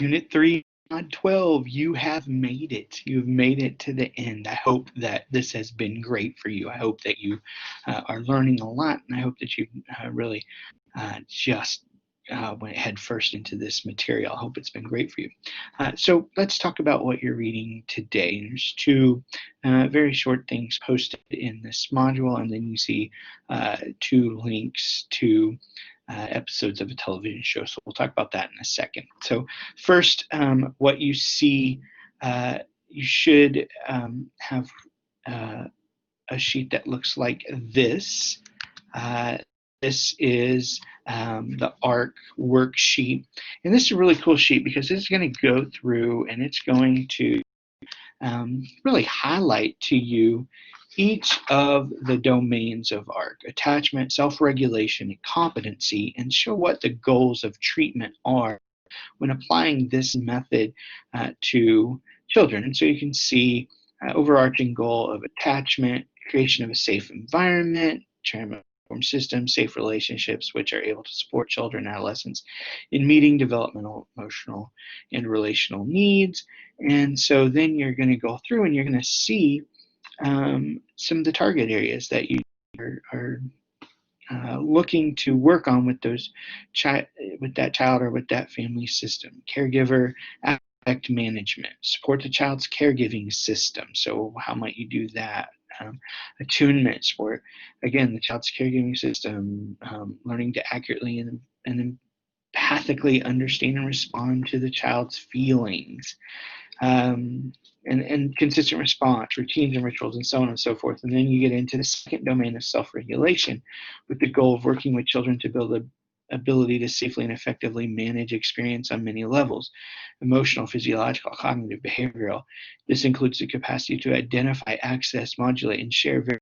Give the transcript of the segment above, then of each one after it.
Unit 3, Mod 12, you have made it. You've made it to the end. I hope that this has been great for you. I hope that you are learning a lot, and I hope that you really just went head first into this material. I hope it's been great for you. So let's talk about what you're reading today. There's two very short things posted in this module, and then you see two links to episodes of a television show. So we'll talk about that in a second. So first, what you see, you should have a sheet that looks like this. This is the ARC worksheet. And this is a really cool sheet because this is going to go through and it's going to really highlight to you each of the domains of ARC: attachment, self-regulation, and competency, and show what the goals of treatment are when applying this method to children. And so you can see overarching goal of attachment, creation of a safe environment, transform systems, safe relationships, which are able to support children and adolescents in meeting developmental, emotional, and relational needs. And so then you're going to go through and you're going to see some of the target areas that you are looking to work on with those with that child or with that family system. Caregiver affect management, support the child's caregiving system. So how might you do that? Attunement for, again, the child's caregiving system, learning to accurately and empathically understand and respond to the child's feelings. And consistent response, routines and rituals, and so on and so forth. And then you get into the second domain of self-regulation with the goal of working with children to build the ability to safely and effectively manage experience on many levels: emotional, physiological, cognitive, behavioral. This includes the capacity to identify, access, modulate, and share various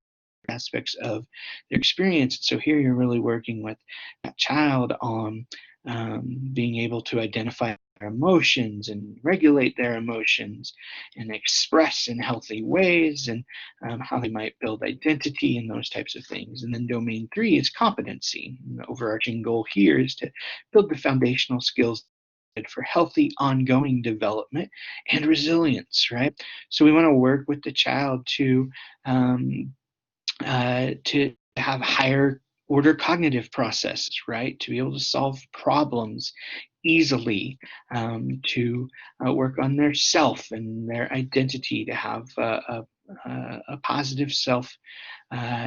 aspects of their experience. So here you're really working with that child on being able to identify their emotions and regulate their emotions and express in healthy ways, and how they might build identity and those types of things. And then domain 3 is competency. And the overarching goal here is to build the foundational skills for healthy ongoing development and resilience, right? So we want to work with the child to have higher order cognitive processes, right? To be able to solve problems easily, to work on their self and their identity, to have a positive self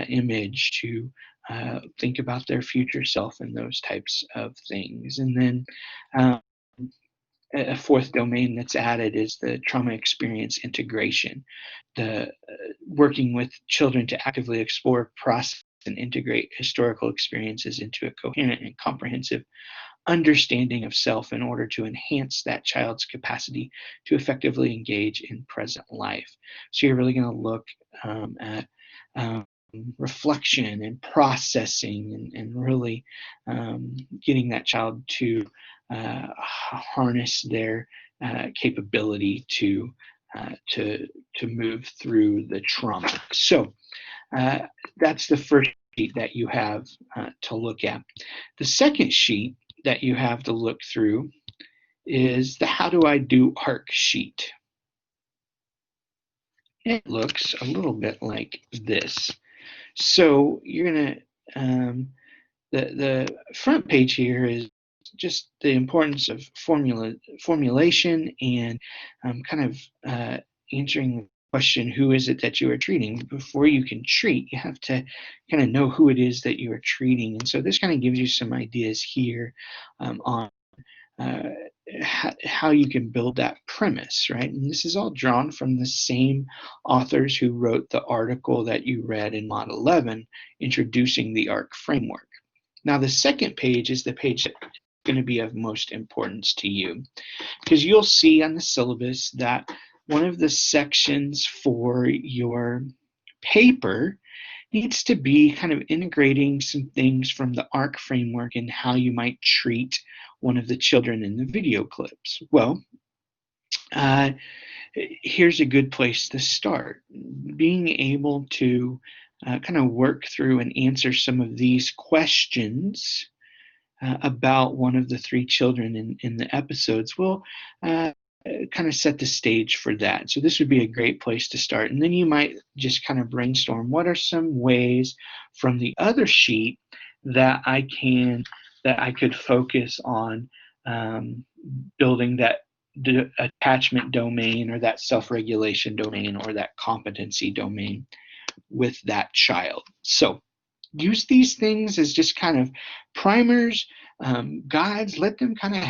image, to think about their future self and those types of things. And then a fourth domain that's added is the trauma experience integration, the working with children to actively explore, process, and integrate historical experiences into a coherent and comprehensive understanding of self in order to enhance that child's capacity to effectively engage in present life. So you're really going to look at reflection and processing, and really getting that child to harness their capability to move through the trauma. So that's the first sheet that you have to look at. The second sheet that you have to look through is the How Do I Do ARC sheet. It looks a little bit like this. So you're going to, the front page here is just the importance of formulation and kind of answering the question, who is it that you are treating? Before you can treat, you have to kind of know who it is that you are treating. And so this kind of gives you some ideas here on how you can build that premise, right? And this is all drawn from the same authors who wrote the article that you read in Mod 11, introducing the ARC framework. Now, the second page is the page that's going to be of most importance to you, because you'll see on the syllabus that one of the sections for your paper needs to be kind of integrating some things from the ARC framework and how you might treat one of the children in the video clips. Well, here's a good place to start. Being able to kind of work through and answer some of these questions about one of the three children in the episodes will kind of set the stage for that. So this would be a great place to start. And then you might just kind of brainstorm, what are some ways from the other sheet that I could focus on building that attachment domain, or that self-regulation domain, or that competency domain with that child. So use these things as just kind of primers, guides. Let them kind of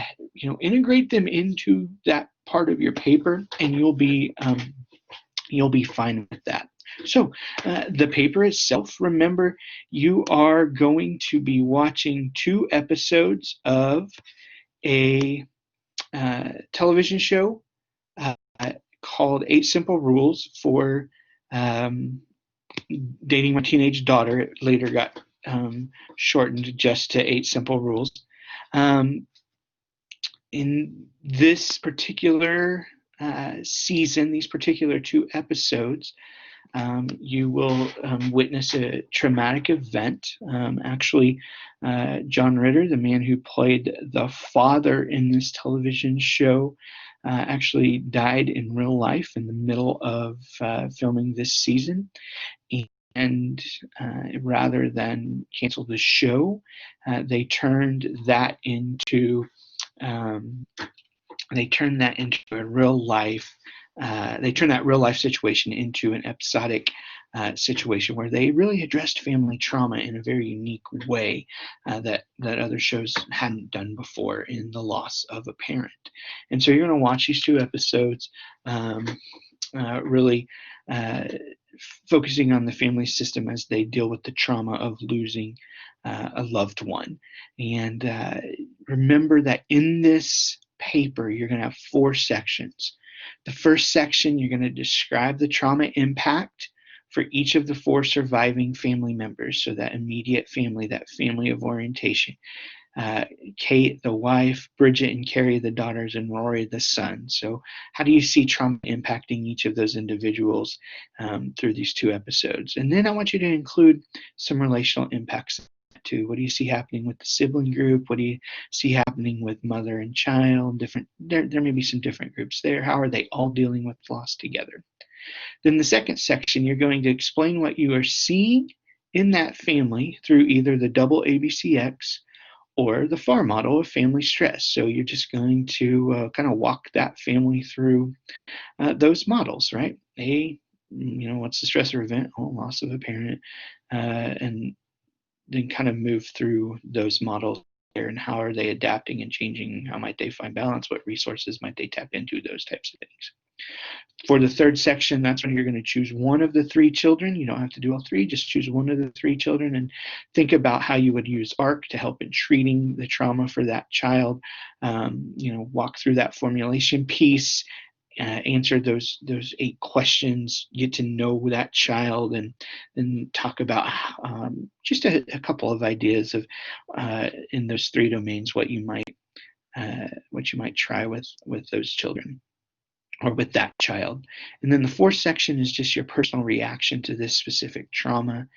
integrate them into that part of your paper, and you'll be fine with that. So the paper itself, remember, you are going to be watching 2 episodes of a television show called 8 Simple Rules for Dating My Teenage Daughter. It later got shortened just to 8 Simple Rules. In this particular season, these particular 2 episodes, you will witness a traumatic event. Actually, John Ritter, the man who played the father in this television show, actually died in real life in the middle of filming this season. And rather than cancel the show, they turned that into a real life. They turned that real life situation into an episodic situation where they really addressed family trauma in a very unique way that other shows hadn't done before in the loss of a parent. And so you're going to watch these 2 episodes, really focusing on the family system as they deal with the trauma of losing a loved one. And remember that in this paper, you're going to have 4 sections. The first section, you're going to describe the trauma impact for each of the 4 surviving family members. So that immediate family, that family of orientation. Kate, the wife, Bridget and Carrie, the daughters, and Rory, the son. So how do you see trauma impacting each of those individuals through these 2 episodes? And then I want you to include some relational impacts too. What do you see happening with the sibling group? What do you see happening with mother and child? There may be some different groups there. How are they all dealing with loss together? Then the second section, you're going to explain what you are seeing in that family through either the double ABCX or the FAR model of family stress. So you're just going to kind of walk that family through those models, right? What's the stressor event? Oh, loss of a parent. And then kind of move through those models there, and how are they adapting and changing? How might they find balance? What resources might they tap into? Those types of things. For the third section, that's when you're going to choose one of the 3 children. You don't have to do all 3, just choose one of the 3 children and think about how you would use ARC to help in treating the trauma for that child. Walk through that formulation piece, answer those 8 questions, get to know that child, and then talk about just a couple of ideas of in those 3 domains what you might try with those children or with that child. And then the 4th section is just your personal reaction to this specific trauma.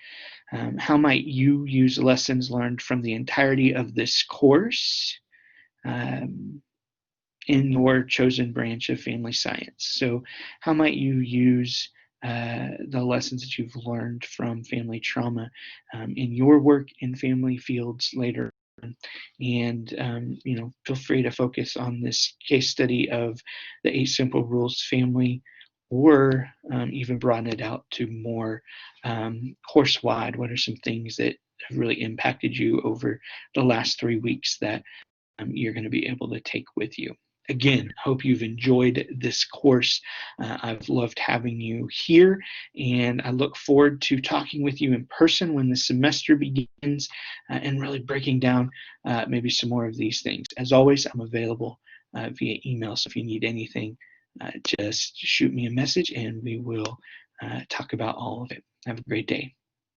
How might you use lessons learned from the entirety of this course in your chosen branch of family science? So how might you use the lessons that you've learned from family trauma in your work in family fields later? And feel free to focus on this case study of the 8 Simple Rules family, or even broaden it out to more course-wide. What are some things that have really impacted you over the last 3 weeks that you're going to be able to take with you? Again, hope you've enjoyed this course. I've loved having you here, and I look forward to talking with you in person when the semester begins and really breaking down maybe some more of these things. As always, I'm available via email, so if you need anything, just shoot me a message and we will talk about all of it. Have a great day.